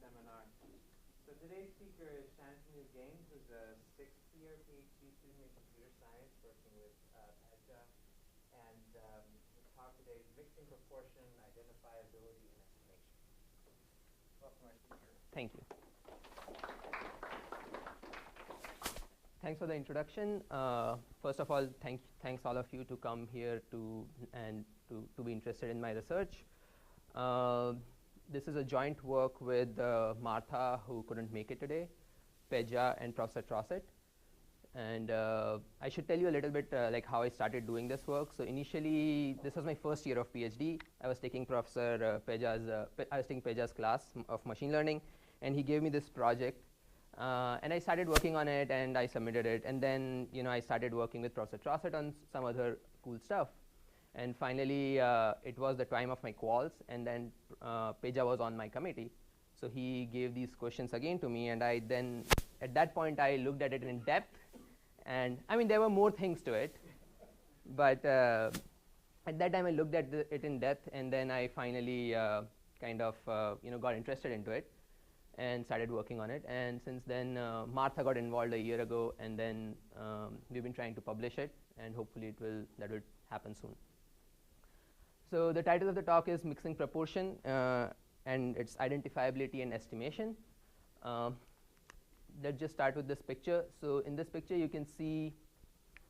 seminar. So today's speaker is Shantanu Jain, who's a sixth-year PhD student in computer science working with Peja. And his talk today is mixing proportion, identifiability, and estimation. Welcome, our speaker. Thank you. Thanks for the introduction. First of all, thanks all of you to come here to be interested in my research. This is a joint work with Martha, who couldn't make it today, Peja, and Professor Trossett. And I should tell you a little bit like how I started doing this work. So initially, this was my first year of PhD. I was taking Peja's class of machine learning, and he gave me this project. And I started working on it, and I submitted it. And then, I started working with Professor Trossett on some other cool stuff. And finally, it was the time of my quals, and then Peja was on my committee. So he gave these questions again to me, and I then, at that point, I looked at it in depth. And I mean, there were more things to it. But at that time, I looked at it in depth, and then I finally got interested into it and started working on it. And since then, Martha got involved a year ago, and then we've been trying to publish it, and hopefully that will happen soon. So the title of the talk is Mixing Proportion, and it's Identifiability and Estimation. Let's just start with this picture. So in this picture, you can see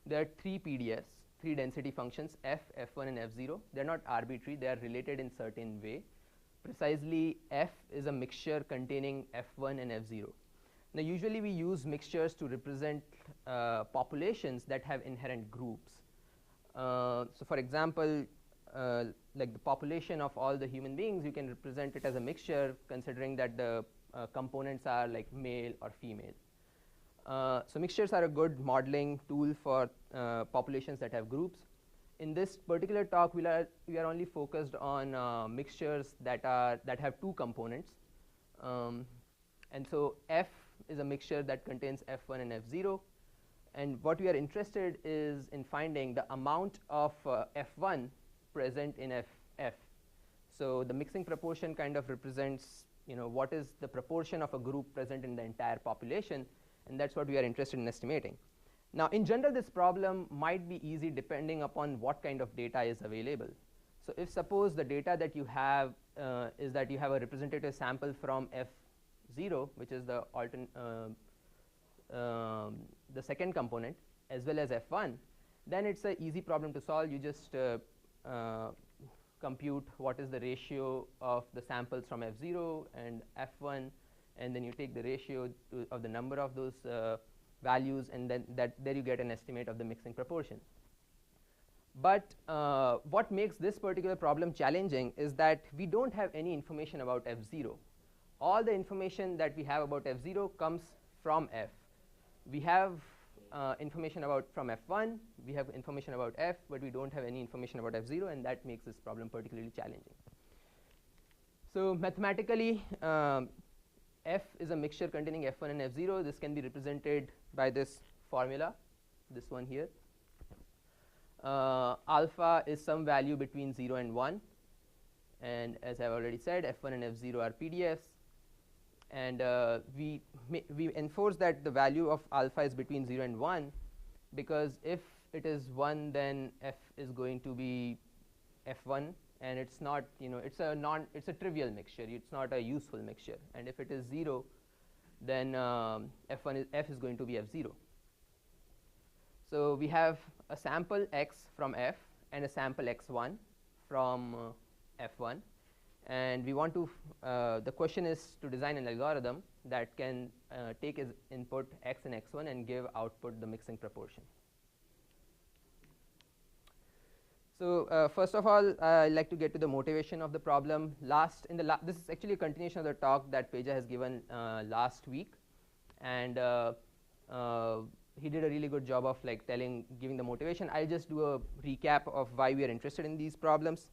there are three PDFs, three density functions, f, f1, and f0. They're not arbitrary. They are related in certain way. Precisely, f is a mixture containing f1 and f0. Now, usually we use mixtures to represent populations that have inherent groups. So for example, like the population of all the human beings, you can represent it as a mixture, considering that the components are like male or female. So mixtures are a good modeling tool for populations that have groups. In this particular talk, we are only focused on mixtures that have two components. And so f is a mixture that contains f1 and f0. And what we are interested is in finding the amount of f1 present in f. So the mixing proportion kind of represents what is the proportion of a group present in the entire population, and that's what we are interested in estimating. Now, in general, this problem might be easy depending upon what kind of data is available. So if suppose the data that you have is that you have a representative sample from f0, which is the second component, as well as f1, then it's an easy problem to solve. You just compute what is the ratio of the samples from f0 and f1, and then you take the ratio of the number of those values, and then there you get an estimate of the mixing proportion. But what makes this particular problem challenging is that we don't have any information about f0. All the information that we have about f0 comes from f. We have information from f1, we have information about f, but we don't have any information about f0, and that makes this problem particularly challenging. So mathematically, f is a mixture containing f1 and f0. This can be represented by this formula, this one here. Alpha is some value between 0 and 1. And as I've already said, f1 and f0 are PDFs. And we enforce that the value of alpha is between 0 and 1, because if it is 1, then f is going to be f1, and it's not, it's a trivial mixture. It's not a useful mixture. And if it is 0, then f is going to be f0. So we have a sample x from f and a sample x1 from f1. And we want to, the question is to design an algorithm that can take as input x and x1 and give output the mixing proportion. So first of all, I'd like to get to the motivation of the problem. This is actually a continuation of the talk that Peja has given last week. And he did a really good job of giving the motivation. I'll just do a recap of why we are interested in these problems.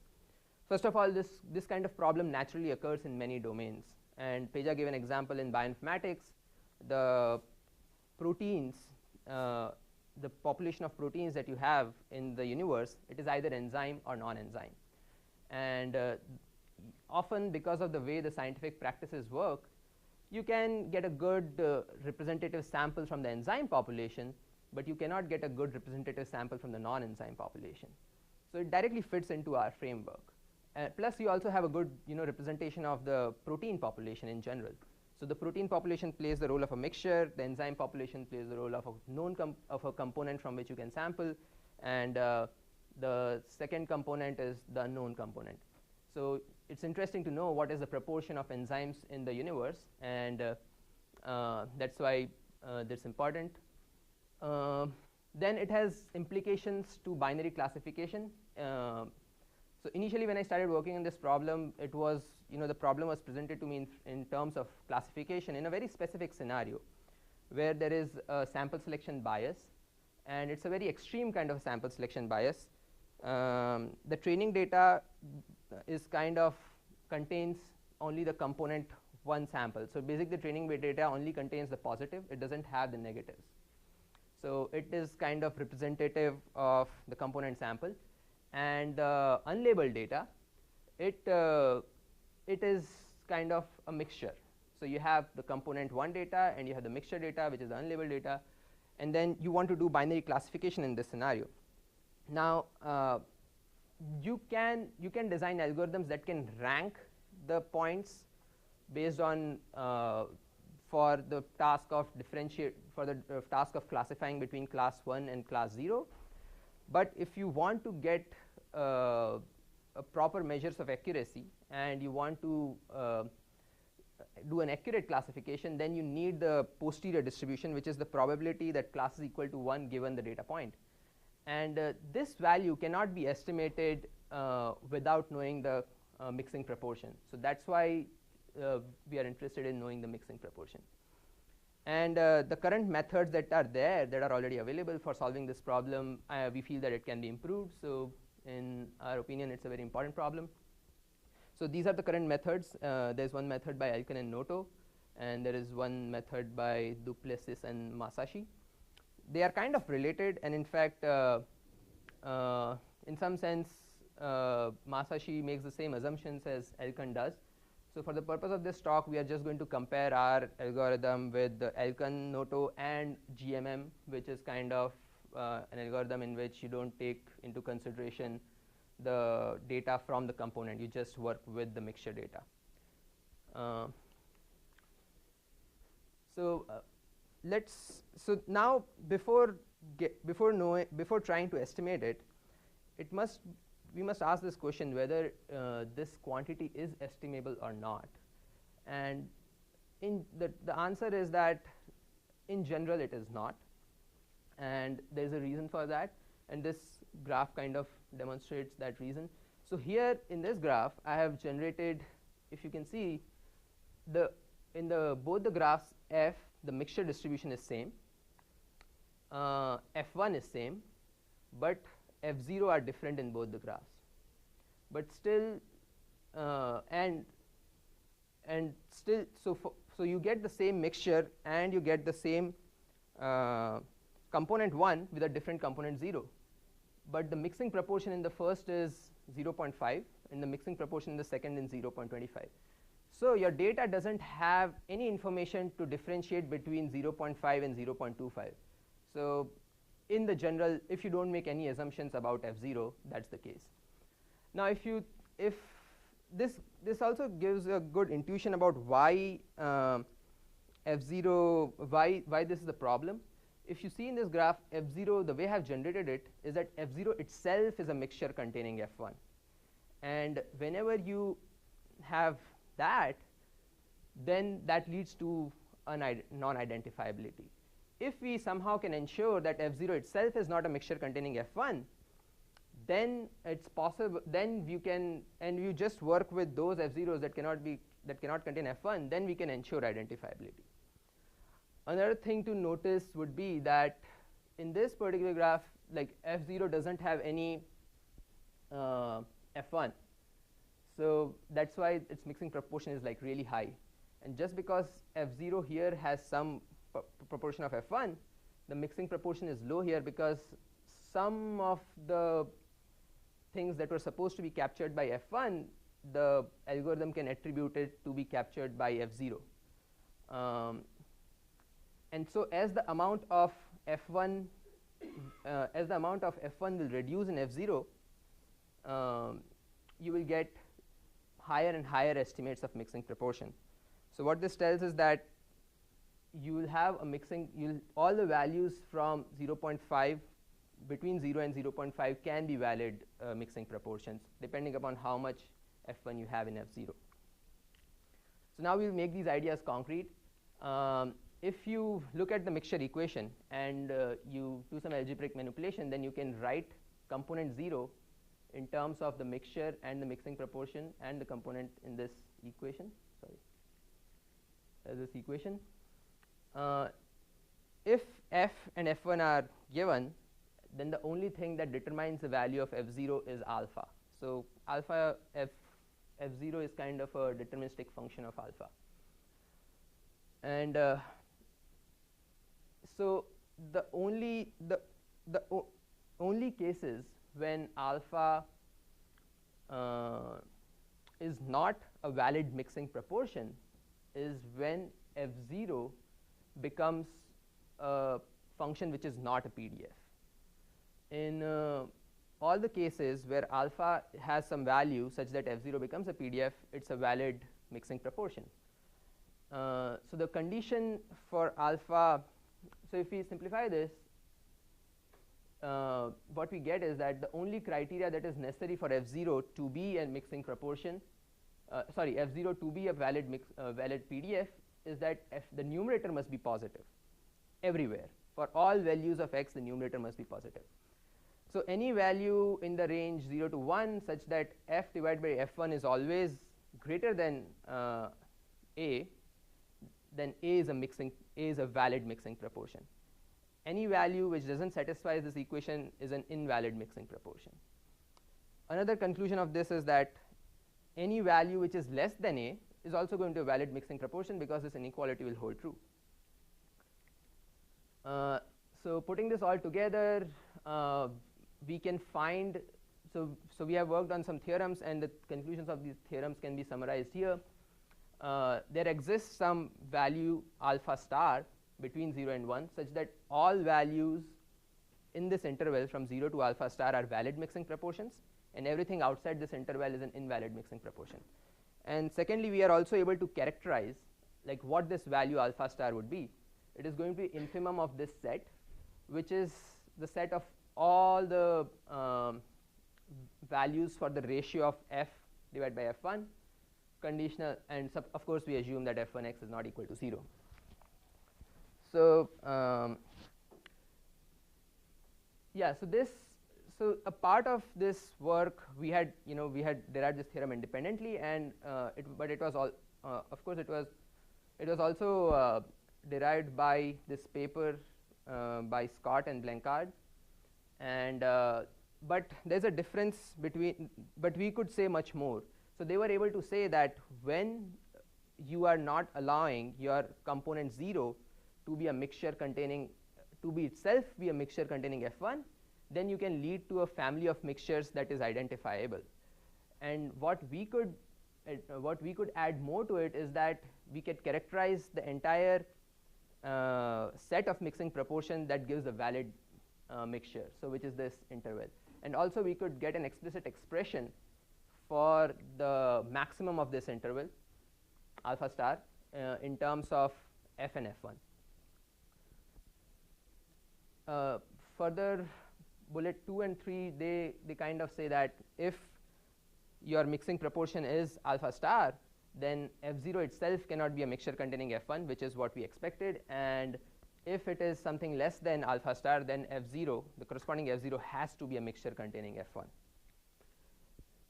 First of all, this kind of problem naturally occurs in many domains. And Peja gave an example in bioinformatics. The proteins, the population of proteins that you have in the universe, it is either enzyme or non-enzyme. And often, because of the way the scientific practices work, you can get a good representative sample from the enzyme population, but you cannot get a good representative sample from the non-enzyme population. So it directly fits into our framework. Plus, you also have a good representation of the protein population in general. So the protein population plays the role of a mixture, the enzyme population plays the role of a known component from which you can sample, and the second component is the unknown component. So it's interesting to know what is the proportion of enzymes in the universe, and that's why that's important. Then it has implications to binary classification. So initially when I started working on this problem, it was, the problem was presented to me in terms of classification in a very specific scenario where there is a sample selection bias, and it's a very extreme kind of sample selection bias. The training data is contains only the component one sample. So basically the training data only contains the positive, it doesn't have the negatives. So it is kind of representative of the component sample. And the unlabeled data, it is kind of a mixture. So you have the component 1 data and you have the mixture data, which is the unlabeled data, and then you want to do binary classification in this scenario. Now you can design algorithms that can rank the points based on for the task of task of classifying between class 1 and class 0. But if you want to get proper measures of accuracy and you want to do an accurate classification, then you need the posterior distribution, which is the probability that class is equal to 1 given the data point. And this value cannot be estimated without knowing the mixing proportion. So that's why we are interested in knowing the mixing proportion. And the current methods that are there, that are already available for solving this problem, we feel that it can be improved. So in our opinion, it's a very important problem. So these are the current methods. There's one method by Elkin and Noto, and there is one method by Duplessis and Masashi. They are kind of related, and in fact, in some sense, Masashi makes the same assumptions as Elkin does. So for the purpose of this talk, we are just going to compare our algorithm with the Elkin, Noto, and GMM, which is kind of an algorithm in which you don't take into consideration the data from the component. You just work with the mixture data. So now before trying to estimate it, we must ask this question whether this quantity is estimable or not. And the answer is that in general it is not, and there's a reason for that, and this graph kind of demonstrates that reason. So here in this graph I have generated, if you can see, both the graphs F, the mixture distribution is same, F1 is same, but F0 are different in both the graphs. But still, and still, so you get the same mixture and you get the same component 1 with a different component 0. But the mixing proportion in the first is 0.5 and the mixing proportion in the second is 0.25. So your data doesn't have any information to differentiate between 0.5 and 0.25. So in the general, if you don't make any assumptions about F0, that's the case. Now if this also gives a good intuition about why F0, why this is the problem. If you see in this graph, F0, the way I have generated it is that F0 itself is a mixture containing F1. And whenever you have that, then that leads to a non-identifiability. If we somehow can ensure that F0 itself is not a mixture containing F1, then it's possible, then you can, and you just work with those F0s that cannot contain F1, then we can ensure identifiability. Another thing to notice would be that in this particular graph, like F0 doesn't have any F1. So that's why its mixing proportion is like really high. And just because F0 here has some proportion of F1, the mixing proportion is low here because some of the things that were supposed to be captured by F1, the algorithm can attribute it to be captured by F0. And so as the amount of F1 will reduce in F0, you will get higher and higher estimates of mixing proportion. So what this tells is that you will have a mixing, all the values from 0.5, between 0 and 0.5 can be valid mixing proportions, depending upon how much F1 you have in F0. So now we'll make these ideas concrete. If you look at the mixture equation and you do some algebraic manipulation, then you can write component 0 in terms of the mixture and the mixing proportion and the component in this equation. This equation. If F and F1 are given, then the only thing that determines the value of F0 is alpha. So alpha F0 is kind of a deterministic function of alpha. And so the only cases when alpha is not a valid mixing proportion is when F0 becomes a function which is not a PDF. In all the cases where alpha has some value such that F0 becomes a PDF, it's a valid mixing proportion. So the condition for alpha, so if we simplify this, what we get is that the only criteria that is necessary for F0 to be a mixing proportion, F0 to be a valid PDF is that the numerator must be positive everywhere. For all values of x, the numerator must be positive. So any value in the range 0 to 1 such that f divided by f1 is always greater than a, then A is a valid mixing proportion. Any value which doesn't satisfy this equation is an invalid mixing proportion. Another conclusion of this is that any value which is less than A is also going to be a valid mixing proportion because this inequality will hold true. So putting this all together, we can find, so we have worked on some theorems, and the conclusions of these theorems can be summarized here. There exists some value alpha star between 0 and 1 such that all values in this interval from 0 to alpha star are valid mixing proportions, and everything outside this interval is an invalid mixing proportion. And secondly, we are also able to characterize like what this value alpha star would be. It is going to be infimum of this set, which is the set of all the values for the ratio of f divided by f1 conditional, and of course we assume that f1x is not equal to 0. So so a part of this work we had derived this theorem independently, and but it was all of course it was also derived by this paper by Scott and Blanchard, and but there's a difference between, but we could say much more. So they were able to say that when you are not allowing your component 0 to be a mixture containing, to be itself be a mixture containing f1, then you can lead to a family of mixtures that is identifiable. And what we could add more to it is that we could characterize the entire set of mixing proportion that gives a valid mixture, so which is this interval. And also we could get an explicit expression for the maximum of this interval alpha star in terms of f and f1. Further, bullet 2 and 3, they kind of say that if your mixing proportion is alpha star, then f0 itself cannot be a mixture containing f1, which is what we expected, and if it is something less than alpha star, then f0, the corresponding f0 has to be a mixture containing f1.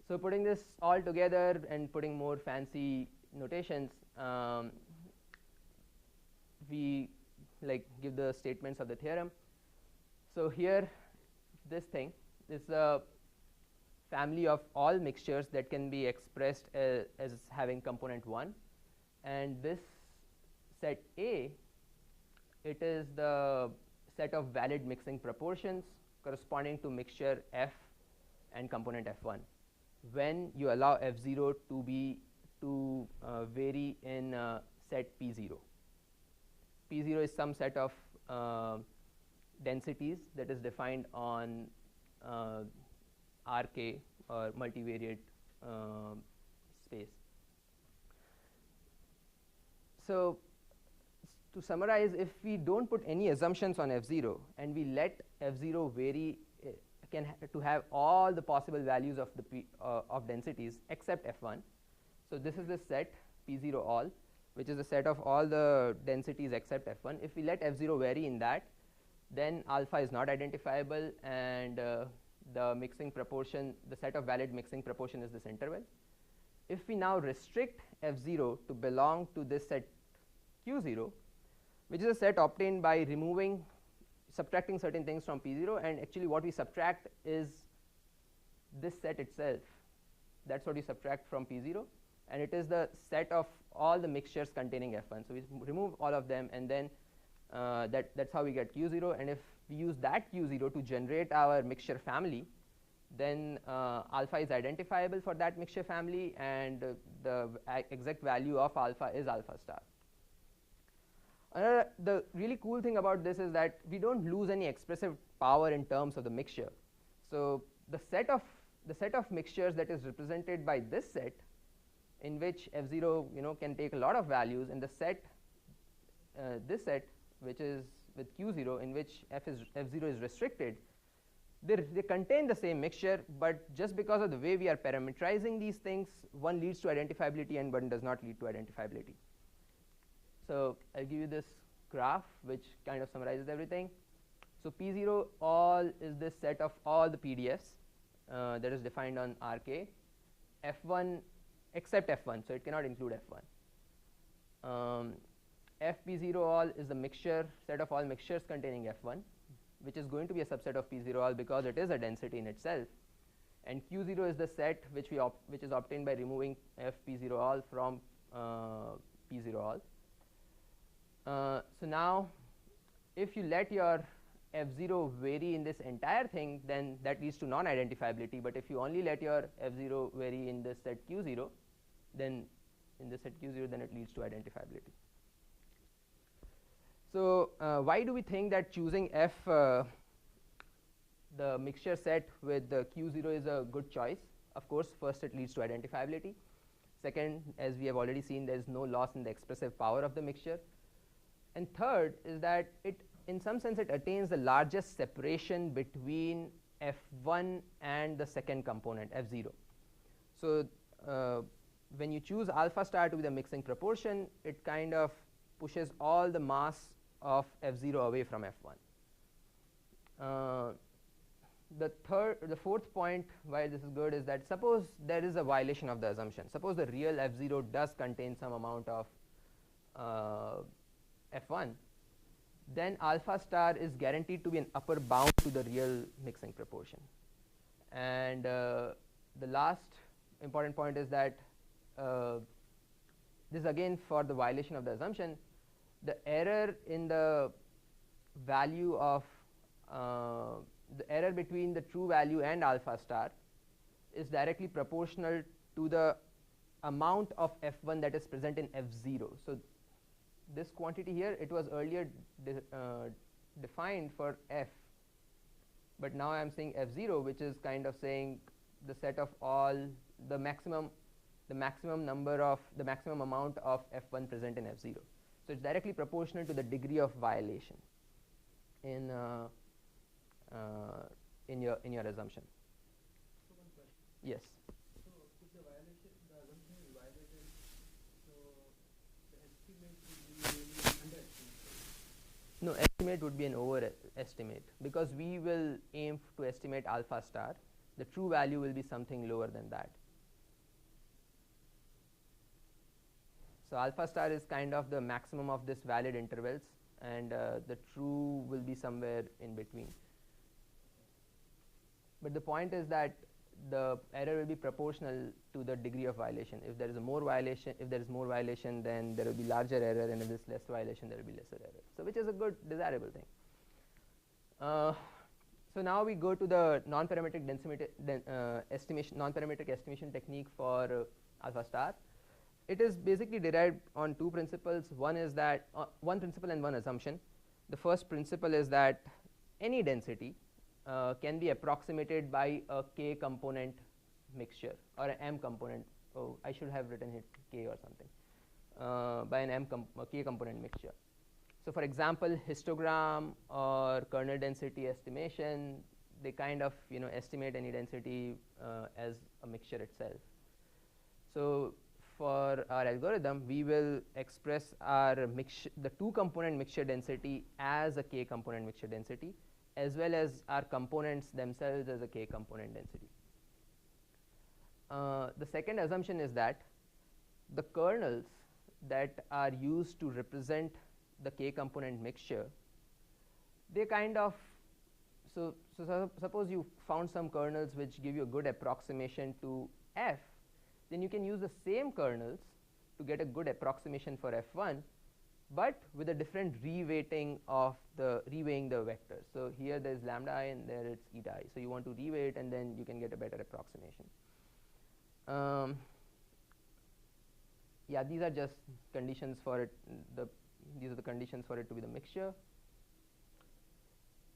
So putting this all together and putting more fancy notations, we give the statements of the theorem. So here, this thing is a family of all mixtures that can be expressed as having component 1, and this set A, it is the set of valid mixing proportions corresponding to mixture f and component f1 when you allow f0 to vary in set p0. P0 is some set of densities that is defined on RK or multivariate space. So to summarize, if we don't put any assumptions on F0 and we let F0 vary to have all the possible values of the of densities except F1. So this is the set P0 all, which is the set of all the densities except F1. If we let F0 vary in that, then alpha is not identifiable, and the mixing proportion, the set of valid mixing proportion is this interval. If we now restrict F0 to belong to this set Q0, which is a set obtained by subtracting certain things from P0, and actually what we subtract is this set itself. That's what we subtract from P0, and it is the set of all the mixtures containing F1. So we remove all of them, and then that's how we get Q0. And if we use that Q0 to generate our mixture family, then alpha is identifiable for that mixture family, and the exact value of alpha is alpha star. The really cool thing about this is that we don't lose any expressive power in terms of the mixture. So the set of mixtures that is represented by this set, in which F0 can take a lot of values, and the set this set, which is with Q0, in which F0 is restricted, they contain the same mixture, but just because of the way we are parametrizing these things, one leads to identifiability and one does not lead to identifiability. So I'll give you this graph which kind of summarizes everything. So P0 all is this set of all the PDFs that is defined on RK. F1 except F1, so it cannot include F1. FP0 all is the mixture set of all mixtures containing F1, which is going to be a subset of P0 all because it is a density in itself. And Q0 is the set which is obtained by removing FP0 all from P0 all. So now, if you let your F0 vary in this entire thing, then that leads to non-identifiability. But if you only let your F0 vary in this set Q0, then in this set Q0, then it leads to identifiability. So why do we think that choosing F, the mixture set with the Q0, is a good choice? Of course, first it leads to identifiability. Second, as we have already seen, there is no loss in the expressive power of the mixture. And third is that in some sense, it attains the largest separation between F1 and the second component, F0. So when you choose alpha star to be the mixing proportion, it kind of pushes all the mass of F0 away from F1. The fourth point why this is good is that suppose there is a violation of the assumption. Suppose the real F0 does contain some amount of F1, then alpha star is guaranteed to be an upper bound to the real mixing proportion. And the last important point is that this is again for the violation of the assumption. The error in the value of the error between the true value and alpha star is directly proportional to the amount of F1 that is present in F0. So this quantity here, it was earlier defined for F, but now I am saying F0, which is kind of saying the set of all the maximum amount of F1 present in F0. So it's directly proportional to the degree of violation in your assumption. So one question. Yes. So if the assumption is violated, so the estimate would be really underestimated. No, estimate would be an overestimate because we will aim to estimate alpha star. The true value will be something lower than that. So alpha star is kind of the maximum of this valid intervals, and the true will be somewhere in between. But the point is that the error will be proportional to the degree of violation. If there is more violation, then there will be larger error, and if there is less violation, there will be lesser error. So which is a good desirable thing. So now we go to the nonparametric estimation technique for alpha star. it is basically derived on two principles. One is that one principle and one assumption. The first principle is that any density can be approximated by a k component mixture or an m component. Oh, I should have written it k or something. By an k component mixture. So for example, histogram or kernel density estimation, they kind of estimate any density as a mixture itself. So for our algorithm, we will express our the two component mixture density as a k component mixture density, as well as our components themselves as a k component density. The second assumption is that the kernels that are used to represent the k component mixture, they kind of, so suppose you found some kernels which give you a good approximation to f, then you can use the same kernels to get a good approximation for f1, but with a different reweighting of reweighing the vectors. So here there's lambda I and there it's eta I. So you want to reweight and then you can get a better approximation. Yeah, these are just conditions for it. These are the conditions for it to be the mixture.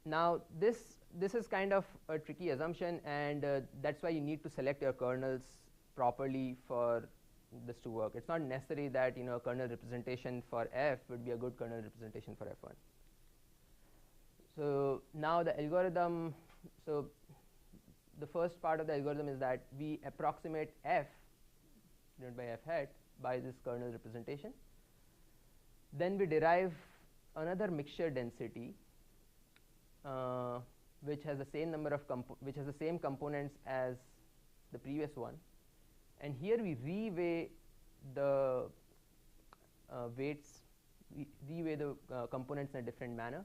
Now this is kind of a tricky assumption, and that's why you need to select your kernels properly for this to work. It's not necessary that a kernel representation for f would be a good kernel representation for f1. So now the algorithm, so the first part of the algorithm is that we approximate f denoted by f hat by this kernel representation. Then we derive another mixture density which has the same number of which has the same components as the previous one, and here we reweigh the weights, we reweigh the components in a different manner.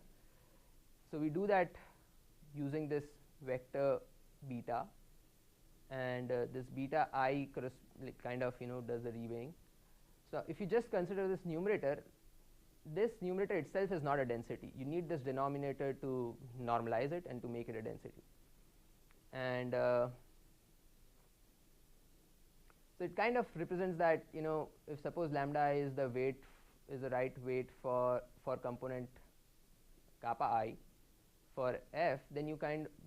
So we do that using this vector beta, and this beta I kind of does the reweighing. So if you just consider this numerator itself is not a density. You need this denominator to normalize it and to make it a density. And so it kind of represents that if suppose lambda I is the weight, is the right weight for component kappa I for f, then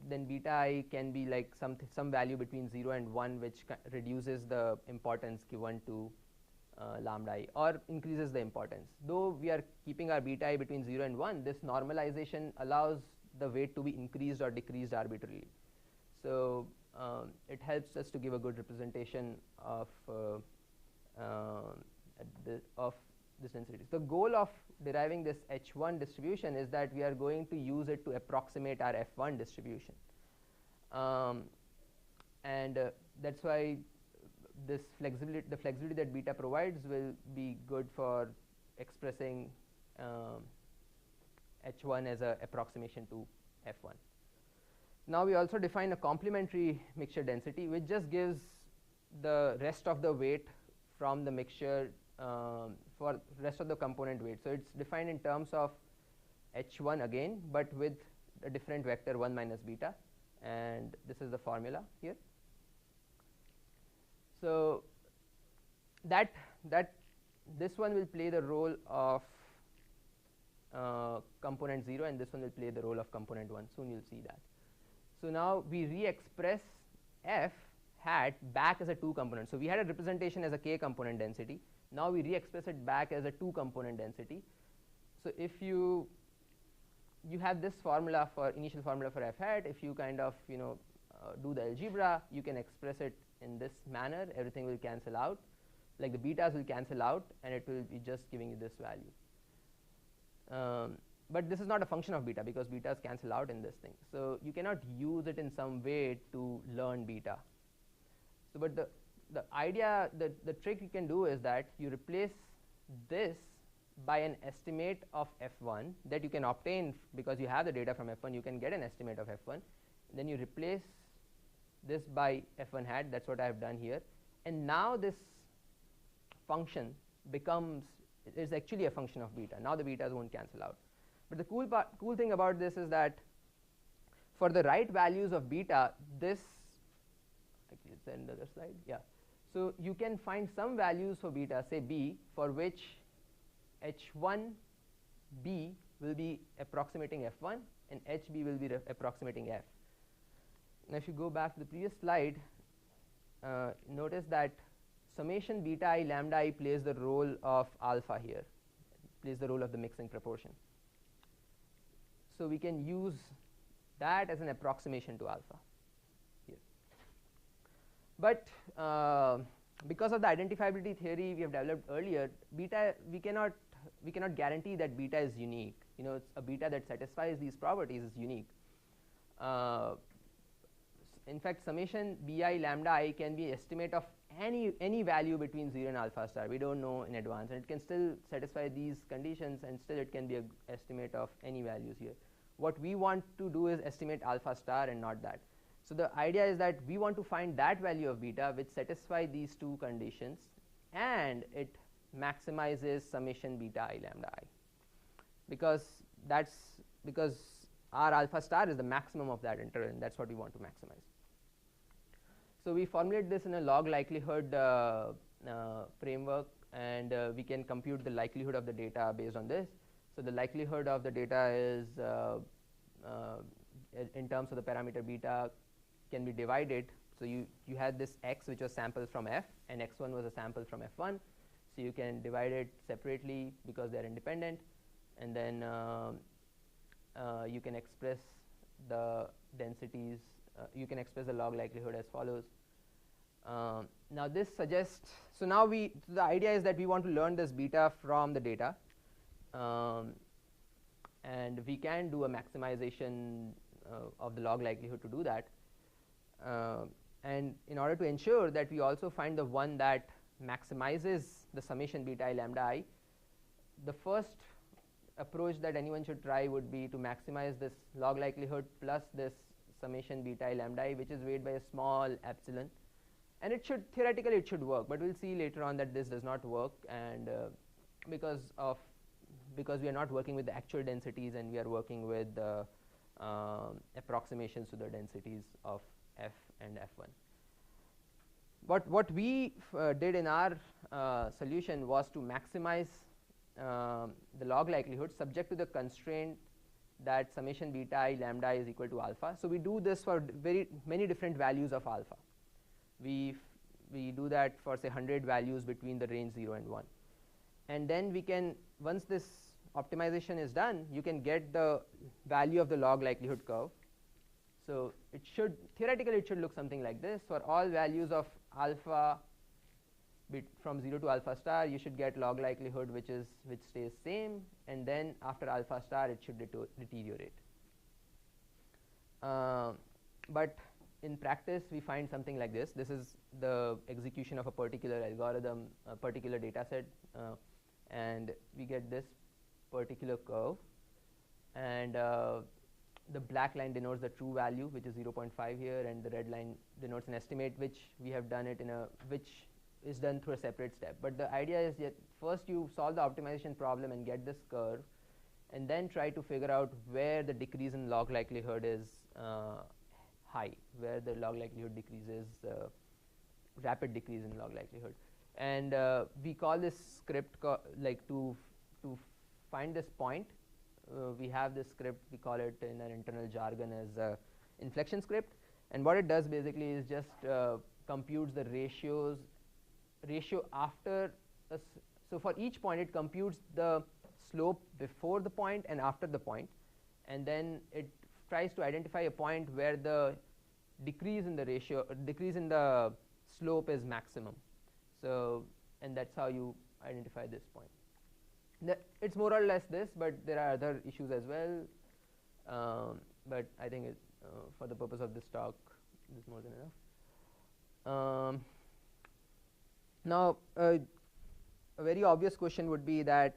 then beta I can be like some value between 0 and 1, which reduces the importance given to lambda I or increases the importance. Though we are keeping our beta I between 0 and 1, this normalization allows the weight to be increased or decreased arbitrarily. So it helps us to give a good representation of this density. The goal of deriving this H1 distribution is that we are going to use it to approximate our F1 distribution, and that's why the flexibility that beta provides will be good for expressing H1 as an approximation to F1. Now we also define a complementary mixture density, which just gives the rest of the weight from the mixture for rest of the component weight. So it's defined in terms of H1 again, but with a different vector 1 minus beta, and this is the formula here. So that this one will play the role of component 0, and this one will play the role of component 1. Soon you'll see that. So now we re-express f hat back as a 2 component. So we had a representation as a k component density. Now we re-express it back as a 2 component density. So if you have this formula for initial formula for f hat, if you kind of do the algebra, you can express it in this manner. Everything will cancel out, like the betas will cancel out, and it will be just giving you this value. But this is not a function of beta, because betas cancel out in this thing. So you cannot use it in some way to learn beta. So but the idea, the trick you can do is that you replace this by an estimate of f1 that you can obtain because you have the data from f1. You can get an estimate of f1. Then you replace this by f1 hat. That's what I have done here. And now this function is actually a function of beta. Now the betas won't cancel out. But the cool thing about this is that for the right values of beta, this, actually it's another slide, yeah. So you can find some values for beta, say b, for which h1b will be approximating f1 and hb will be approximating f. Now if you go back to the previous slide, notice that summation beta I lambda I plays the role of alpha here, plays the role of the mixing proportion. So we can use that as an approximation to alpha here. But because of the identifiability theory we have developed earlier, beta we cannot guarantee that beta is unique. You know, it's a beta that satisfies these properties is unique. In fact, summation bi lambda I can be estimate of any value between 0 and alpha star. We don't know in advance, and it can still satisfy these conditions, and still it can be an estimate of any values here. What we want to do is estimate alpha star and not that. So the idea is that we want to find that value of beta which satisfy these two conditions, and it maximizes summation beta I lambda I, because our alpha star is the maximum of that interval, and that's what we want to maximize. So we formulate this in a log likelihood framework, and we can compute the likelihood of the data based on this. So the likelihood of the data is in terms of the parameter beta can be divided. So you had this x which was sample from f, and x1 was a sample from f1. So you can divide it separately because they are independent, and then you can express the densities. You can express the log likelihood as follows. Now this suggests, so now the idea is that we want to learn this beta from the data, and we can do a maximization of the log likelihood to do that. And in order to ensure that we also find the one that maximizes the summation beta I lambda I, the first approach that anyone should try would be to maximize this log likelihood plus this summation beta I lambda I, which is weighed by a small epsilon, and it should theoretically it should work, but we'll see later on that this does not work, and because we are not working with the actual densities, and we are working with approximations to the densities of f and f1. What we did in our solution was to maximize the log likelihood subject to the constraint that summation beta I lambda I is equal to alpha. So we do this for very many different values of alpha. We do that for say 100 values between the range 0 and 1, and then we can, once this optimization is done, you can get the value of the log likelihood curve. So it should theoretically it should look something like this. For all values of alpha from 0 to alpha star, you should get log likelihood which stays same, and then after alpha star it should deteriorate. But in practice we find something like this. This is the execution of a particular algorithm, a particular data set, and we get this particular curve, and the black line denotes the true value, which is 0.5 here, and the red line denotes an estimate which we have done it which is done through a separate step. But the idea is that first you solve the optimization problem and get this curve, and then try to figure out where the decrease in log likelihood is high, where the log likelihood decreases, rapid decrease in log likelihood. And we call this script like to find this point. We have this script, we call it in our internal jargon as inflection script, and what it does basically is just computes the ratio after so for each point it computes the slope before the point and after the point, and then it tries to identify a point where the decrease in the slope is maximum. So, and that's how you identify this point. It's more or less this, but there are other issues as well, but I think for the purpose of this talk this is more than enough. Now a very obvious question would be that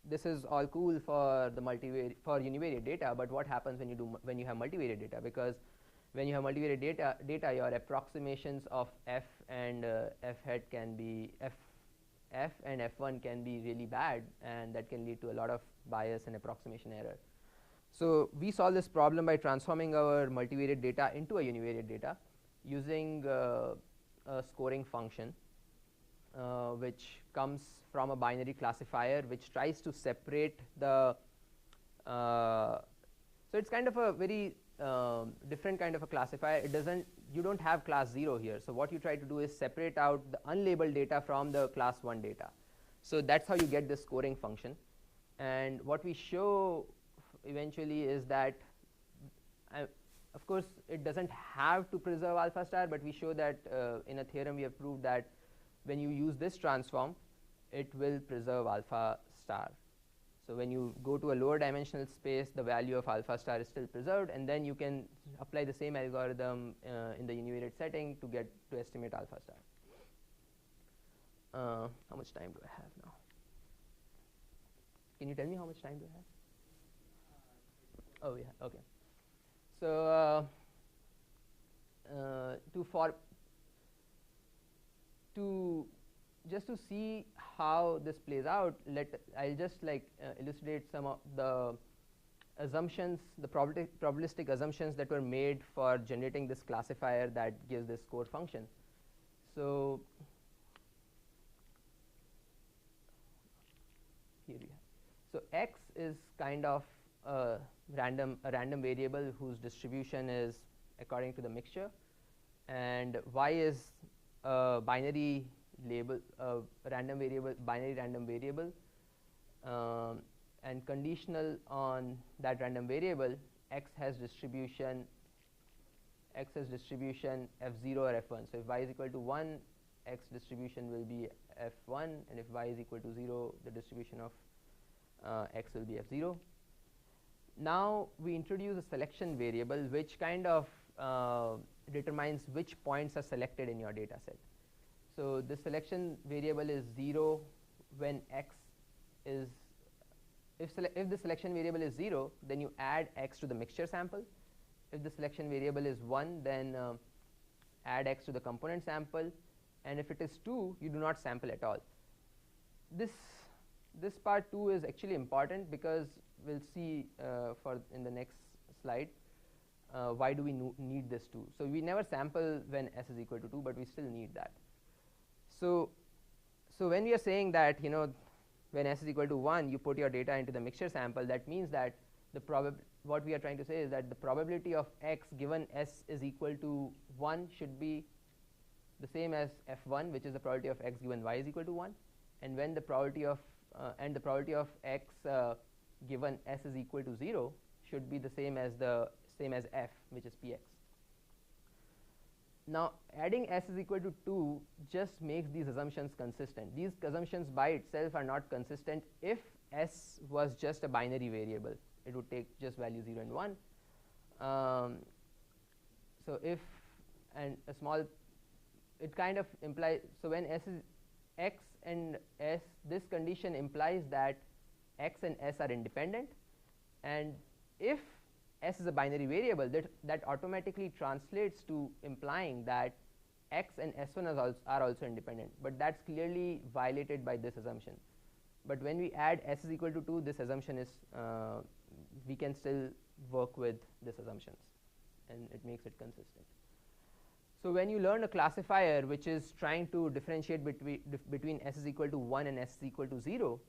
this is all cool for the univariate data, but what happens when you have multivariate data? Because when you have multivariate data, your approximations of f and f hat can be f and f1 can be really bad, and that can lead to a lot of bias and approximation error. So we solve this problem by transforming our multivariate data into a univariate data using a scoring function. which comes from a binary classifier, which tries to separate the so it's kind of a very different kind of a classifier. It doesn't, you don't have class 0 here. So what you try to do is separate out the unlabeled data from the class 1 data. So that's how you get this scoring function. And what we show eventually is that, of course, it doesn't have to preserve alpha star, but we show that in a theorem we have proved that when you use this transform, it will preserve alpha star. So when you go to a lower dimensional space, the value of alpha star is still preserved, and then you can apply the same algorithm in the univariate setting to estimate alpha star. How much time do I have now? Can you tell me how much time do I have? Oh yeah, okay. So just to see how this plays out, I'll just illustrate some of the assumptions, the probabilistic assumptions that were made for generating this classifier that gives this score function. So here we have. So x is kind of a random variable whose distribution is according to the mixture, and y is a binary label, binary random variable, and conditional on that random variable, x has distribution f0 or f1. So if y is equal to 1, x distribution will be f1, and if y is equal to 0, the distribution of x will be f0. Now we introduce a selection variable which kind of determines which points are selected in your data set. So the selection variable is 0 when x is, if the selection variable is 0, then you add x to the mixture sample. If the selection variable is 1, then add x to the component sample, and if it is 2, you do not sample at all. This part 2 is actually important because we'll see in the next slide why do we need this 2. So we never sample when s is equal to 2, but we still need that. So when we are saying that, when s is equal to 1, you put your data into the mixture sample, that means that what we are trying to say is that the probability of x given s is equal to 1 should be the same as f1, which is the probability of x given y is equal to 1, and when the probability of x given s is equal to 0 should be the same as f, which is px. Now adding s is equal to 2 just makes these assumptions consistent. These assumptions by itself are not consistent if s was just a binary variable. It would take just value 0 and 1. So if and a small, it kind of implies, so when s is x and s, this condition implies that x and s are independent, and if s is a binary variable, that automatically translates to implying that x and s1 are also independent, but that's clearly violated by this assumption. But when we add s is equal to 2, this assumption is, we can still work with this assumptions, and it makes it consistent. So when you learn a classifier which is trying to differentiate between s is equal to 1 and s is equal to 0,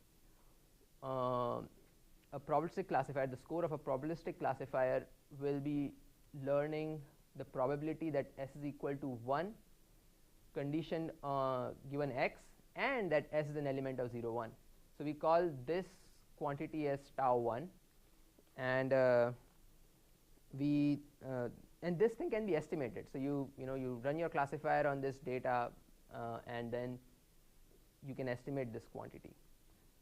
a probabilistic classifier, the score of a probabilistic classifier will be learning the probability that s is equal to 1 conditioned given x, and that s is an element of 0, 1. So we call this quantity as tau 1, and and this thing can be estimated. So you run your classifier on this data, and then you can estimate this quantity.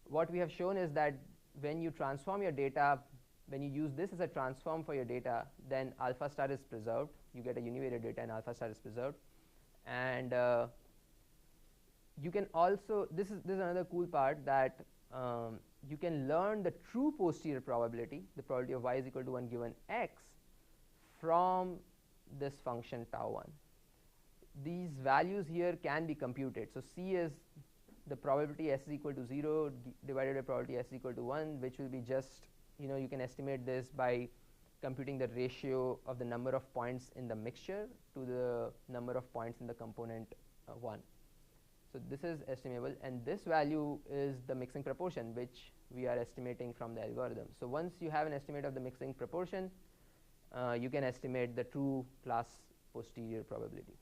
What we have shown is that when you transform your data, when you use this as a transform for your data, then alpha star is preserved. You get a univariate data and alpha star is preserved. And you can also, this is another cool part, that you can learn the true posterior probability, the probability of y is equal to 1 given x, from this function tau 1. These values here can be computed. So C is the probability s is equal to 0 divided by probability s is equal to 1, which will be just, you can estimate this by computing the ratio of the number of points in the mixture to the number of points in the component 1. So this is estimable, and this value is the mixing proportion which we are estimating from the algorithm. So once you have an estimate of the mixing proportion, you can estimate the true class posterior probability.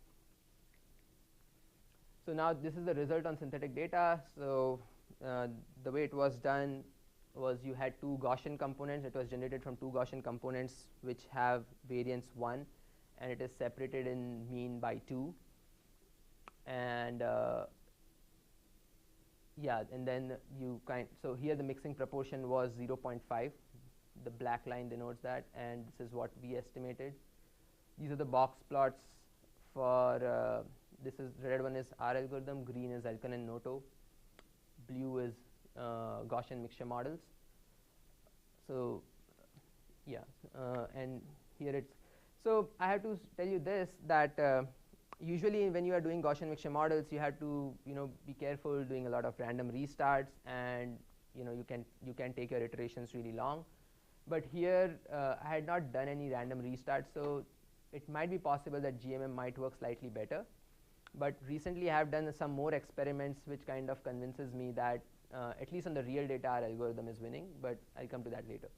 So now this is the result on synthetic data. So the way it was done was you had two Gaussian components. It was generated from two Gaussian components which have variance 1, and it is separated in mean by 2. And yeah, and then you so here the mixing proportion was 0.5. The black line denotes that, and this is what we estimated. These are the box plots for this is red one is our algorithm, green is Elkin and Noto, blue is Gaussian mixture models. So yeah, and here it's, so I have to tell you this, that usually when you are doing Gaussian mixture models, you have to be careful doing a lot of random restarts, and you can take your iterations really long. But here I had not done any random restarts, so it might be possible that GMM might work slightly better. But recently I have done some more experiments which kind of convinces me that at least on the real data our algorithm is winning, but I'll come to that later.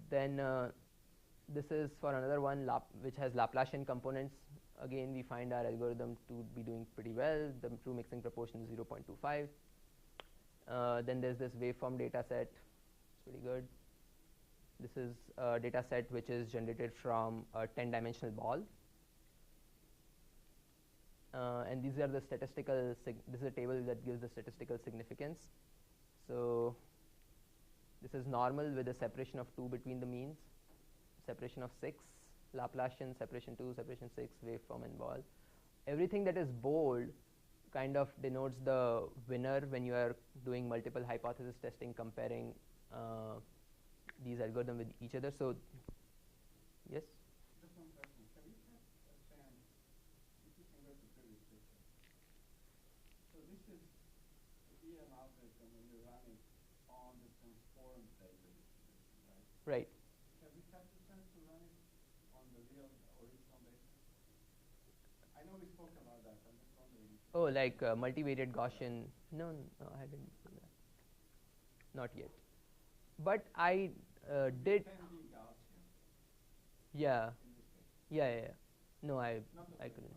Then this is for another one which has Laplacian components. Again, we find our algorithm to be doing pretty well. The true mixing proportion is 0.25. Then there's this waveform data set. It's pretty good. This is a data set which is generated from a 10-dimensional ball. And these are the statistical, this is a table that gives the statistical significance. So this is normal with a separation of 2 between the means, separation of 6, Laplacian, separation 2, separation 6, waveform and ball. Everything that is bold kind of denotes the winner when you are doing multiple hypothesis testing, comparing these algorithms with each other. So yes? Just one question. Can you have a chance, if you can go to the previous picture. So this is the EM algorithm when you run it on the transformed data distribution, right? Right. Have you had the chance to run it on the real original data? I know we spoke about that. I'm just wondering. Oh, like multivariate Gaussian? No, I didn't do that. Not yet. But I did. Yeah. Yeah. No, I couldn't.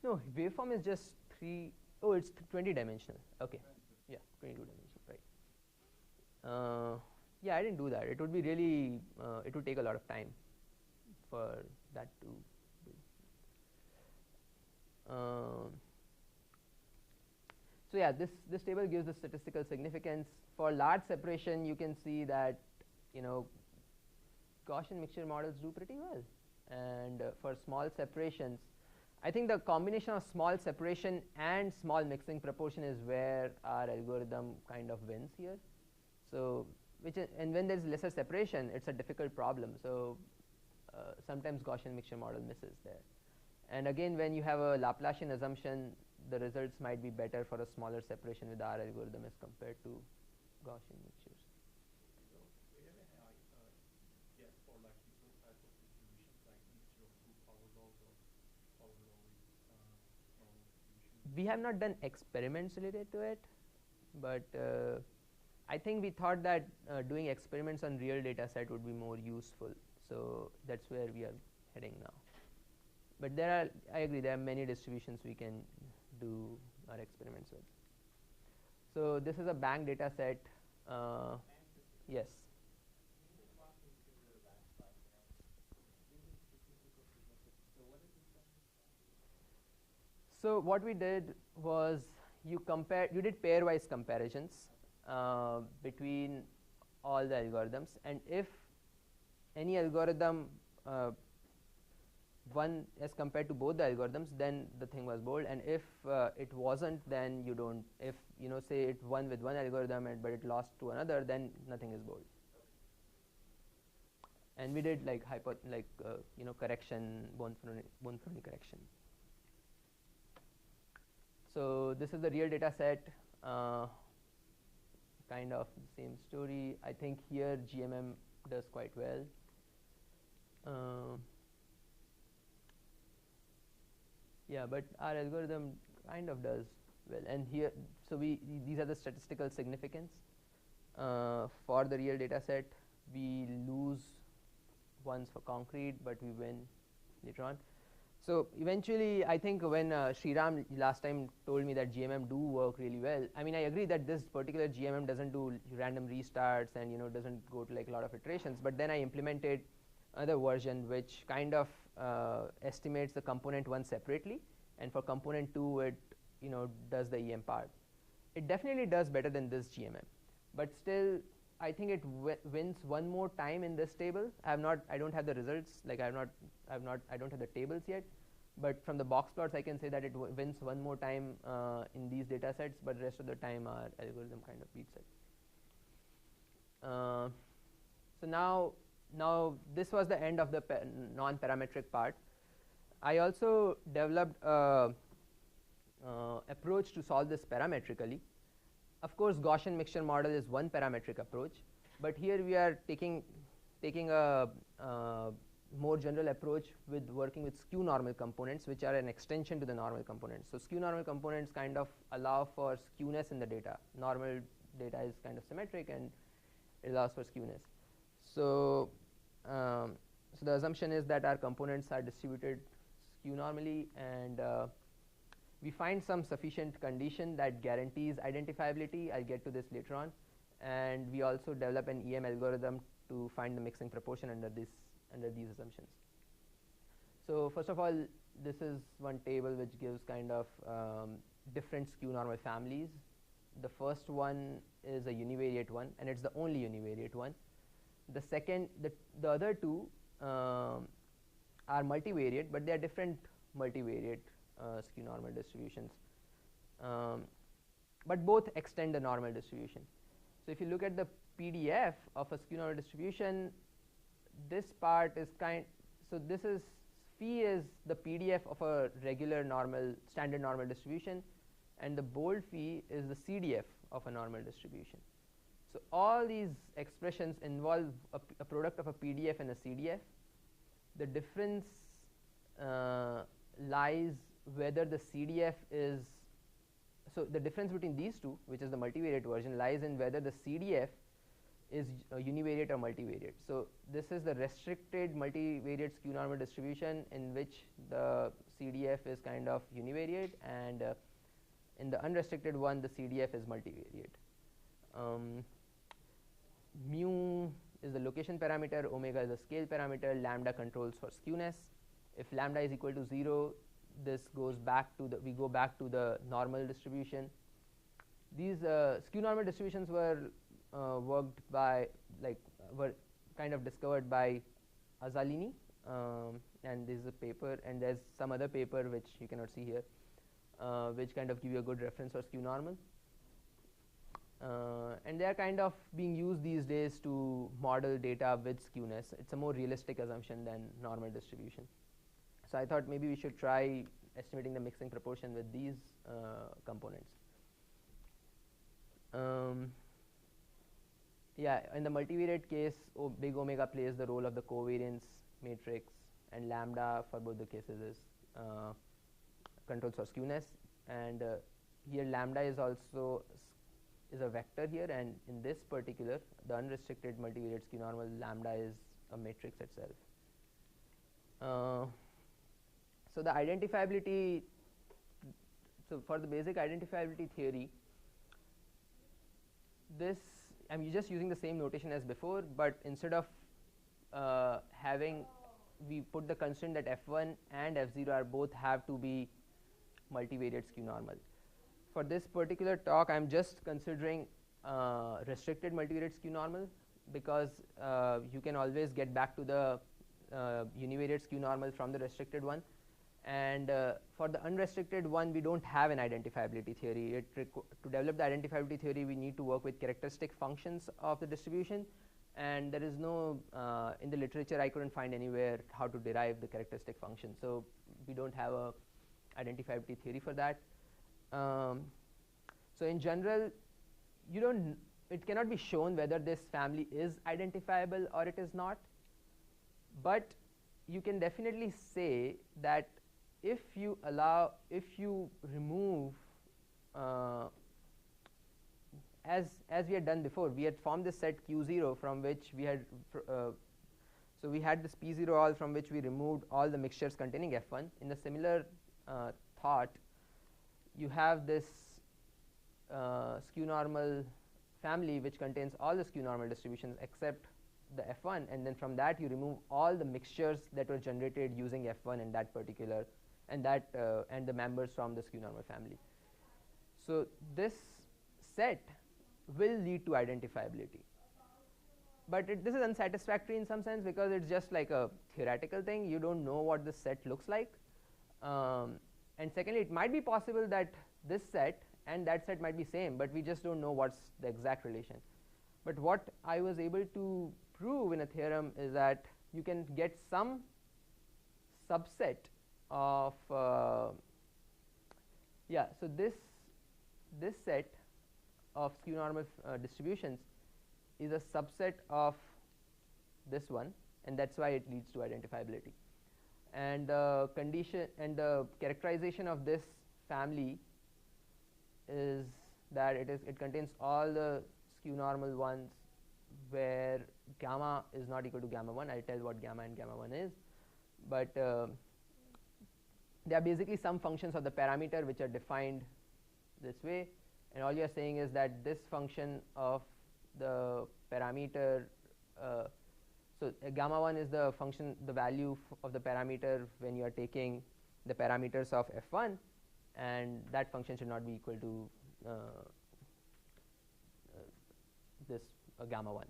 No, waveform is just 3. Oh, it's 20 dimensional. Okay. Yeah, 22 dimensional, right. Yeah, I didn't do that. It would be really, it would take a lot of time for that to do. So yeah, this table gives the statistical significance. For large separation, you can see that Gaussian mixture models do pretty well. And for small separations, I think the combination of small separation and small mixing proportion is where our algorithm kind of wins here. So and when there's lesser separation, it's a difficult problem. So sometimes Gaussian mixture model misses there. And again, when you have a Laplacian assumption, the results might be better for a smaller separation with our algorithm as compared to Gaussian mixtures. So we have a yet for like different types of distributions, like mixture of two power laws or power law with normal distribution? We have not done experiments related to it, but I think we thought that doing experiments on real data set would be more useful. So that's where we are heading now. But I agree, there are many distributions we can do our experiments with. So this is a bank data set. Yes. So what we did was you did pairwise comparisons between all the algorithms, and if any algorithm won as compared to both the algorithms, then the thing was bold, and if it wasn't, then you don't. If say it won with one algorithm but it lost to another, then nothing is bold. And we did like correction, Bonferroni correction. So this is the real data set, kind of the same story. I think here GMM does quite well. Yeah, but our algorithm kind of does well. And here, so these are the statistical significance. For the real data set, we lose once for concrete, but we win later on. So eventually, I think when Sriram last time told me that GMM do work really well, I mean, I agree that this particular GMM doesn't do random restarts and doesn't go to like a lot of iterations. But then I implemented another version which kind of estimates the component 1 separately, and for component 2 it does the EM part. It definitely does better than this GMM, but still I think it wins one more time in this table. I don't have the results, like I don't have the tables yet, but from the box plots I can say that it wins one more time in these data sets, but the rest of the time our algorithm kind of beats it. So now this was the end of the non-parametric part. I also developed a approach to solve this parametrically. Of course, Gaussian mixture model is one parametric approach, but here we are taking a more general approach with working with skew normal components, which are an extension to the normal components. So skew normal components kind of allow for skewness in the data. Normal data is kind of symmetric and it allows for skewness. So so the assumption is that our components are distributed skew normally, and we find some sufficient condition that guarantees identifiability. I'll get to this later on. And we also develop an EM algorithm to find the mixing proportion under these assumptions. So first of all, this is one table which gives kind of different skew normal families. The first one is a univariate one, and it's the only univariate one. The second, the other two are multivariate, but they are different multivariate skew normal distributions, but both extend the normal distribution. So if you look at the PDF of a skew normal distribution, this part is so this is phi is the PDF of a regular standard normal distribution, and the bold phi is the CDF of a normal distribution. So all these expressions involve a product of a PDF and a CDF. The difference lies whether the CDF is, so the difference between these two, which is the multivariate version, lies in whether the CDF is univariate or multivariate. So this is the restricted multivariate skew normal distribution in which the CDF is kind of univariate, and in the unrestricted one the CDF is multivariate. Mu is the location parameter, omega is the scale parameter, lambda controls for skewness. If lambda is equal to 0, this goes back to we go back to the normal distribution. These skew normal distributions were worked by, were kind of discovered by Azzalini, and this is a paper, and there's some other paper which you cannot see here, which kind of give you a good reference for skew normal. And they are kind of being used these days to model data with skewness. It's a more realistic assumption than normal distribution. So I thought maybe we should try estimating the mixing proportion with these components. Yeah, in the multivariate case, big omega plays the role of the covariance matrix, and lambda for both the cases is controls for skewness. And here lambda is also is a vector here, and in this particular, the unrestricted multivariate skew normal, lambda is a matrix itself. So the identifiability, so for the basic identifiability theory, this, I'm just using the same notation as before, but instead of we put the constraint that F1 and F0 are both have to be multivariate skew normal. For this particular talk, I'm just considering restricted multivariate skew normal, because you can always get back to the univariate skew normal from the restricted one. And for the unrestricted one, we don't have an identifiability theory. To develop the identifiability theory, we need to work with characteristic functions of the distribution, and there is no, in the literature I couldn't find anywhere how to derive the characteristic function. So we don't have a identifiability theory for that. So in general, it cannot be shown whether this family is identifiable or it is not, but you can definitely say that if you remove, as we had done before, we had formed this set Q0 from which we had, so we had this P0 all from which we removed all the mixtures containing F1. In a similar thought, you have this skew normal family which contains all the skew normal distributions except the F1, and then from that you remove all the mixtures that were generated using F1 in that particular, and the members from the skew normal family. So this set will lead to identifiability, but this is unsatisfactory in some sense because it's just like a theoretical thing. You don't know what this set looks like, and secondly, it might be possible that this set and that set might be same, but we just don't know what's the exact relation. But what I was able to prove in a theorem is that you can get some subset of so this set of skew normal distributions is a subset of this one, and that's why it leads to identifiability. And the condition and the characterization of this family is that it contains all the skew normal ones where gamma is not equal to gamma 1. I'll tell what gamma and gamma 1 is, but they are basically some functions of the parameter which are defined this way, and all you are saying is that this function of the parameter, so gamma 1 is the function, the value of the parameter when you are taking the parameters of F1, and that function should not be equal to this gamma 1.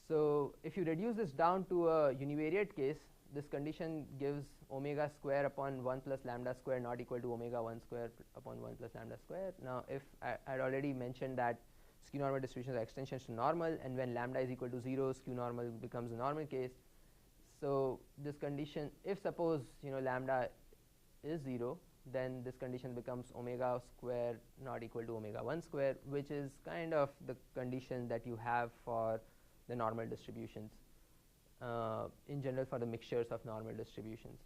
So if you reduce this down to a univariate case, this condition gives omega square upon 1 plus lambda square not equal to omega 1 square upon 1 plus lambda square. Now if I had already mentioned that skew normal distributions are extensions to normal, and when lambda is equal to 0, skew normal becomes a normal case. So this condition, if suppose lambda is 0, then this condition becomes omega square not equal to omega 1 square, which is kind of the condition that you have for the normal distributions, in general for the mixtures of normal distributions.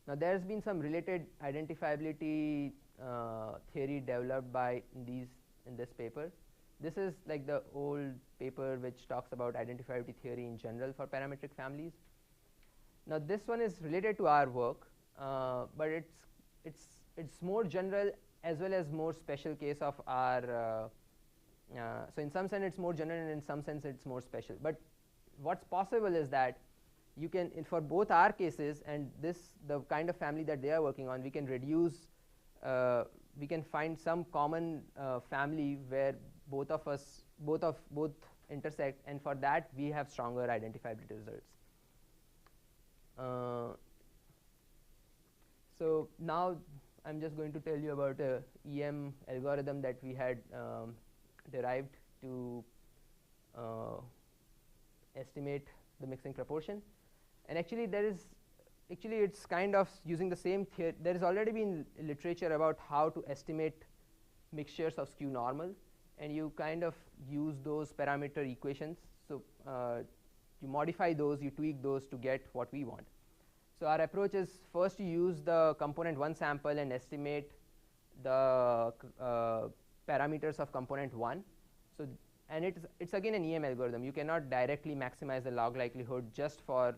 Now there has been some related identifiability theory developed by in this paper. This is like the old paper which talks about identifiability theory in general for parametric families. Now this one is related to our work, but it's more general as well as more special case of our. So in some sense it's more general, and in some sense it's more special. But what's possible is that you can, for both our cases and the kind of family that they are working on, we can reduce, we can find some common family where both intersect, and for that we have stronger identifiability results. So now I'm just going to tell you about a EM algorithm that we had derived to estimate the mixing proportion. And actually it's kind of using the same theory. There has already been literature about how to estimate mixtures of skew normal, and you kind of use those parameter equations. So you modify those, you tweak those to get what we want. So our approach is first you use the component 1 sample and estimate the parameters of component 1. So and it's again an EM algorithm. You cannot directly maximize the log likelihood just for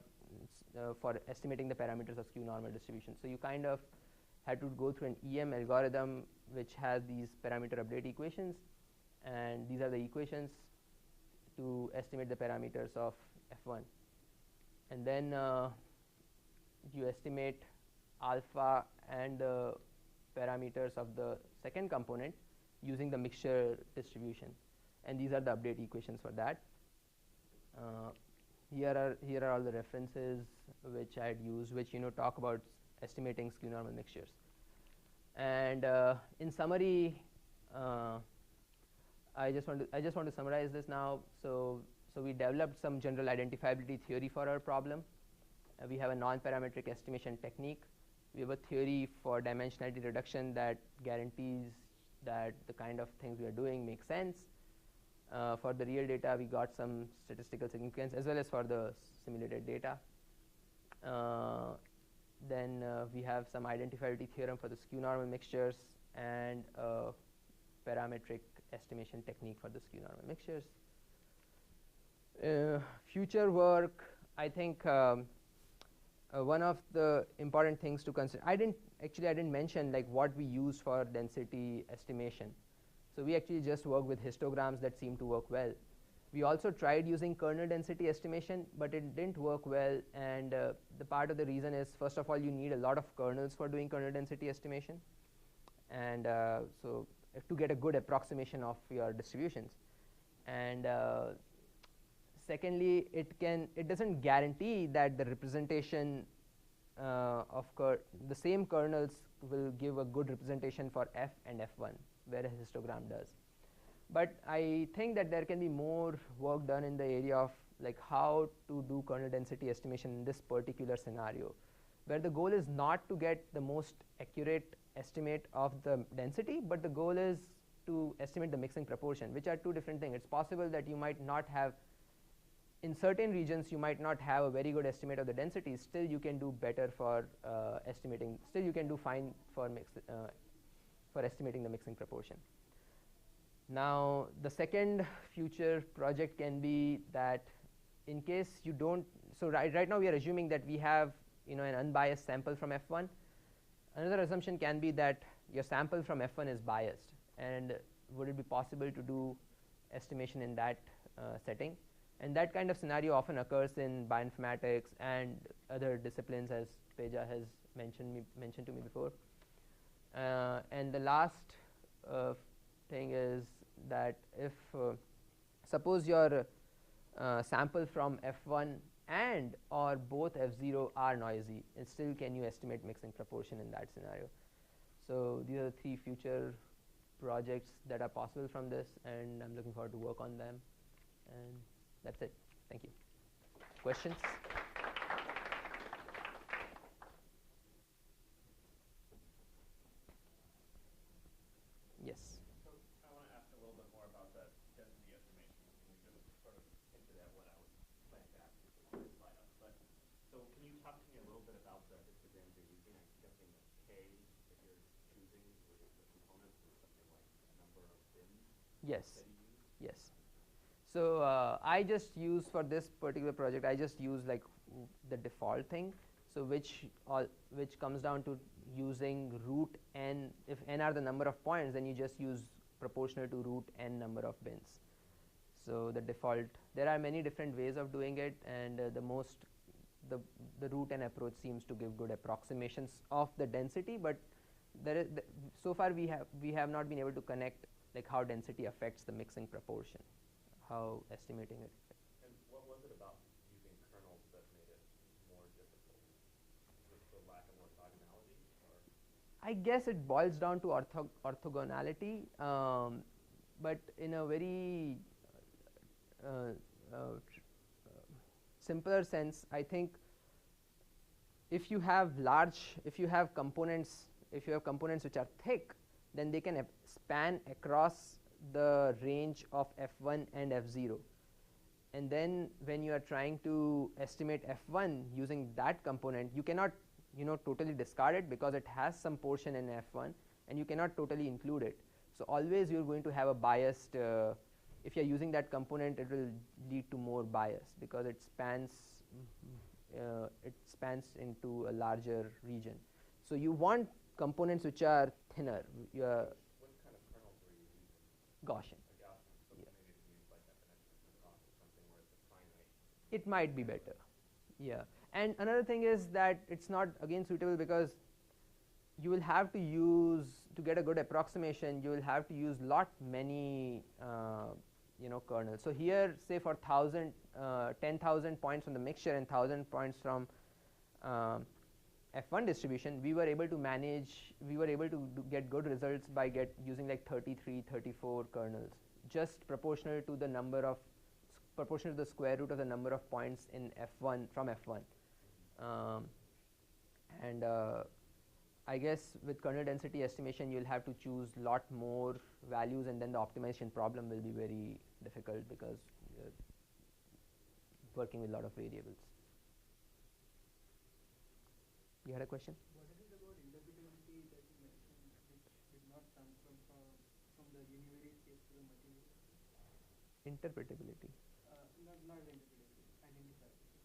estimating the parameters of skew normal distribution. So you kind of had to go through an EM algorithm which has these parameter update equations, and these are the equations to estimate the parameters of F1. And then you estimate alpha and the parameters of the second component using the mixture distribution, and these are the update equations for that. Here are all the references which I had used, which talk about estimating skew normal mixtures. And in summary, I just want to summarize this now. So we developed some general identifiability theory for our problem. We have a non-parametric estimation technique. We have a theory for dimensionality reduction that guarantees that the kind of things we are doing make sense. For the real data, we got some statistical significance as well as for the simulated data. then we have some identifiability theorem for the skew normal mixtures and a parametric estimation technique for the skew normal mixtures. Future work, I think one of the important things to consider, I didn't mention like what we use for density estimation. So we actually just work with histograms that seem to work well. We also tried using kernel density estimation, but it didn't work well, and the part of the reason is, first of all, you need a lot of kernels for doing kernel density estimation, and so to get a good approximation of your distributions. And secondly, it doesn't guarantee that the representation of the same kernels will give a good representation for F and F1, whereas histogram does. But I think that there can be more work done in the area of like how to do kernel density estimation in this particular scenario, where the goal is not to get the most accurate estimate of the density, but the goal is to estimate the mixing proportion, which are two different things. It's possible that you might not have, in certain regions, you might not have a very good estimate of the density. Still, you can do better for estimating. Still, you can do fine for estimating the mixing proportion. Now, the second future project can be that in case you don't, so right now we are assuming that we have an unbiased sample from F1. Another assumption can be that your sample from F1 is biased, and would it be possible to do estimation in that setting? And that kind of scenario often occurs in bioinformatics and other disciplines, as Peja has mentioned to me before. And the last thing is that if suppose your sample from F1 and or both F0 are noisy, and still can you estimate mixing proportion in that scenario? So these are the three future projects that are possible from this, and I'm looking forward to work on them. And that's it. Thank you. Questions? Yes. So I want to ask a little bit more about that density estimation. And you just sort of hinted at what I was planning to ask you for the slide up. But so can you talk to me a little bit about the histograms you're using? I'm guessing the K that you're choosing for the components is something like a number of bins. Yes. That you use? Yes. So I just use, for this particular project, I just use like the default thing, so which comes down to using root n. If n are the number of points, then you just use proportional to root n number of bins. So the default, there are many different ways of doing it, and the root n approach seems to give good approximations of the density, but so far we have not been able to connect like how density affects the mixing proportion, how estimating it. And what was it about using kernels that made it more difficult? Just the lack of orthogonality? Or? I guess it boils down to orthogonality, but in a very simpler sense, I think if you have components which are thick, then they can span across the range of F1 and F0. And then when you are trying to estimate F1 using that component, you cannot totally discard it because it has some portion in F1, and you cannot totally include it. So always you're going to have a biased, if you're using that component, it will lead to more bias because it spans into a larger region. So you want components which are thinner. What kind of kernels were you using? Gaussian. A Gaussian. So Yeah. maybe if you use like definition or something where it's a finite. It might be better. Yeah. And another thing is that it's not again suitable because you will have to use, to get a good approximation, you will have to use many kernels. So here, say for 10,000 points from the mixture and 1,000 points from F1 distribution, we were able to get good results by using like 33, 34 kernels, just proportional to the square root of the number of points in F1 from F1. I guess with kernel density estimation, you'll have to choose lot more values, and then the optimization problem will be very difficult because you're working with a lot of variables. You had a question? What is it about interpretability that you mentioned, which did not transform from the univariate case to the multivariate? Interpretability. Not interpretability, identifiability.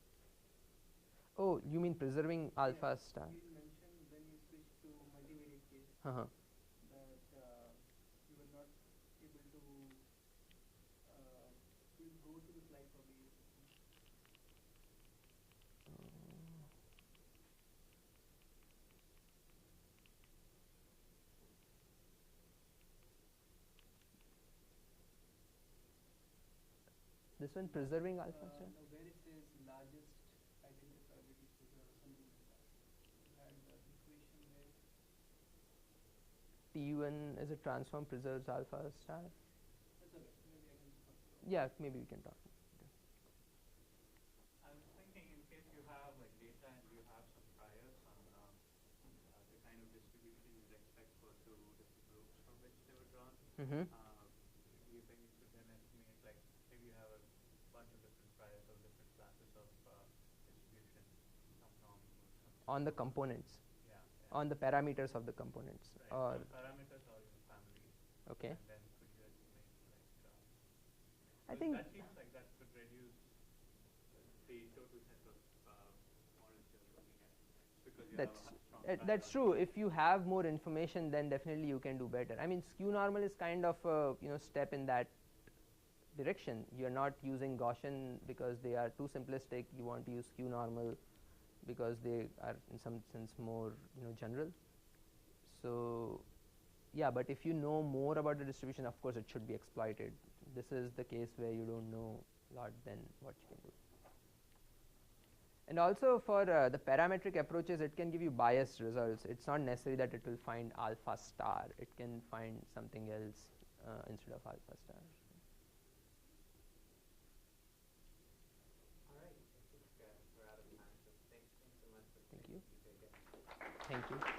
Oh, you mean preserving alpha star? You mentioned when you switched to multivariate case Uh-huh. that you were not able to. Please go to the slide probably. This one, preserving alpha star? No, where it says largest identifiability figure or something like that. You had the equation there. T1 as a transform preserves alpha star? That's okay. Maybe I can talk about it. Yeah, maybe we can talk. I was thinking in case you have like data and you have some priors on the kind of distribution you'd expect for two different groups from which they were drawn. Mm-hmm. Do you think you could then estimate, like maybe you have a bunch of different priors of different classes of distribution, some norm or something. On the components, Yeah. on the parameters of the components, Right. or So parameters or even family. okay. And then could you estimate like? I think that seems like that could reduce the total set of models you're looking at because you have a strong that's true. If you have more information, then definitely you can do better. I mean, skew normal is kind of a step in that direction. You're not using Gaussian because they are too simplistic. You want to use skew normal because they are in some sense more general. So yeah, but if you know more about the distribution, of course it should be exploited. This is the case where you don't know a lot, then what you can do. And also for the parametric approaches, it can give you biased results. It's not necessary that it will find alpha star. It can find something else instead of alpha star. All right, I think we're out of time, so thanks so much for Thank you. taking. Thank you.